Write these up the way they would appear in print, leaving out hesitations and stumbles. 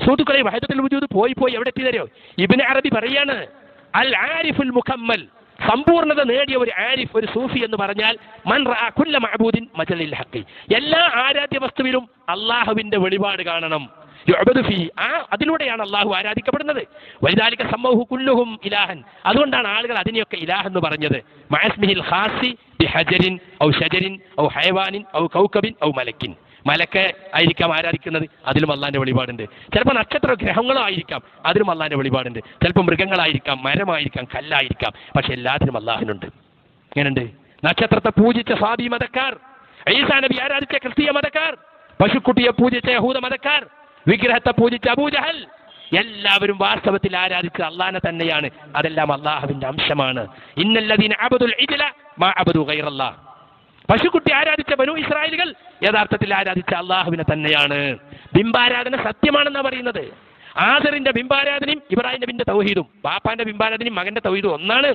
സുഹൃത്തുക്കളെ, വഹദത്തുൽ വജൂദ് പോയി എവിടെ എത്തിയതോ? ഇബ്നു അറബി പറയാണ്, അൽ ആരിഫുൽ മുകമ്മൽ, സമ്പൂർണത നേടിയ ഒരു ആരിഫ്, ഒരു സൂഫി എന്ന് പറഞ്ഞാൽ മൻ റഅ കുല്ല മഅബൂദിൻ മജലിൽ ഹഖി, എല്ലാ ആരാധ്യ വസ്തുവിലും അള്ളാഹുവിന്റെ വെളിപാട് കാണണം. യുഅബദു ഫീ, അതിലൂടെയാണ് അള്ളാഹു ആരാധിക്കപ്പെടുന്നത്. വലിദാലിക സമ്മൗഹു കുല്ലുഹും ഇലാഹൻ, അതുകൊണ്ടാണ് ആളുകൾ അതിനെയൊക്കെ ഇലാഹ് എന്ന് പറഞ്ഞത്. മഅസ്മിഹിൽ ഖാസി ബിഹജരിൻ ഔ ഷജരിൻ ഔ ഹയവാനിൻ ഔ കൗകബിൻ ഔ മലക്കിൻ. മലക്ക് ആയിരിക്കാം ആരാധിക്കുന്നത്, അതിലും അള്ളാന്റെ വെളിപാടുണ്ട്. ചിലപ്പോൾ നക്ഷത്ര ഗ്രഹങ്ങളോ ആയിരിക്കാം, അതിലും അള്ളാന്റെ വെളിപാടുണ്ട്. ചിലപ്പോൾ മൃഗങ്ങളായിരിക്കാം, മരമായിരിക്കാം, കല്ലായിരിക്കാം, പക്ഷെ എല്ലാത്തിനും അള്ളാഹിനുണ്ട്. എങ്ങനെയുണ്ട്? നക്ഷത്രത്തെ പൂജിച്ച സ്വാബി മതക്കാർ, ഈസാ നബി ആരാധിച്ച ക്രിസ്തീയ മതക്കാർ, പശുക്കുട്ടിയെ പൂജിച്ച യഹൂദ മതക്കാർ, വിഗ്രഹത്തെ പൂജിച്ച അബൂജഹൽ, എല്ലാവരും വാസ്തവത്തിൽ ആരാധിച്ച അള്ളാഹനെ തന്നെയാണ്. അതെല്ലാം അള്ളാഹുവിന്റെ അംശമാണ്. ഇന്നല്ലദീന അബദുൽ ഇജ്ല മാ അബദു ഗൈറല്ലാഹ്, പശുക്കുട്ടി ആരാധിച്ച ബനൂ ഇസ്രായേലുകൾ യഥാർത്ഥത്തിൽ ആരാധിച്ച അള്ളാഹുവിനെ തന്നെയാണ്. ബിംബാരാധന സത്യമാണെന്നാ പറയുന്നത്. ആദറിന്റെ ബിംബാരാധനയും ഇബ്രാഹിം നബിന്റെ തൗഹീദും, ബാപ്പാന്റെ ബിംബാരാധനയും മകന്റെ തൗഹീദും ഒന്നാണ്.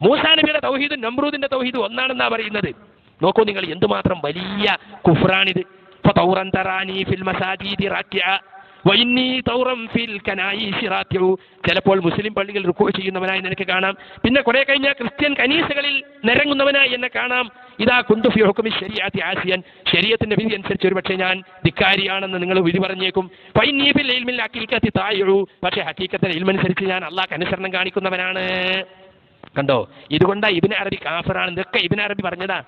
മൂസാ നബിയുടെ തൗഹീദും നമ്രൂദിന്റെ തൗഹീദും ഒന്നാണെന്നാ പറയുന്നത്. നോക്കൂ നിങ്ങൾ, എന്തുമാത്രം വലിയ കുഫ്റാണിത്. ഫതൗറൻ തറാനി ഫിൽ മസാജിദി റാക്കിഅ വഇന്നി തൗറൻ ഫിൽ കനായിശി റാക്കിഉ. ചിലപ്പോൾ മുസ്ലിം പള്ളികൾ റുക്കൂ ചെയ്യുന്നവനായി നിനക്ക് കാണാം, പിന്നെ കുറെ കഴിഞ്ഞാൽ ക്രിസ്ത്യൻ കനീസകളിൽ നിരങ്ങുന്നവനായി എന്നെ കാണാം. ഇതാ കുന്തു ഫി ഹുക്മി ശരീഅത്തി ആസിയൻ, ശരീഅത്തിന്റെ വിധി അനുസരിച്ച് ഒരുപക്ഷെ ഞാൻ ധിക്കാരിയാണെന്ന് നിങ്ങൾ വിധി പറഞ്ഞേക്കും. ഫഇന്നി ഫിൽ ഇൽമിൽ ഹഖീഖത്തി തായിഉ, പക്ഷേ ഹഖീഖത്തിന്റെ ഇൽമനുസരിച്ച് ഞാൻ അല്ലാഹുവിന് അനുസരണം കാണിക്കുന്നവനാണ്. കണ്ടോ? ഇതുകൊണ്ടാ ഇബ്നു അറബി കാഫിറാണ്. ഇതൊക്കെ ഇബ്നു അറബി പറഞ്ഞതാ.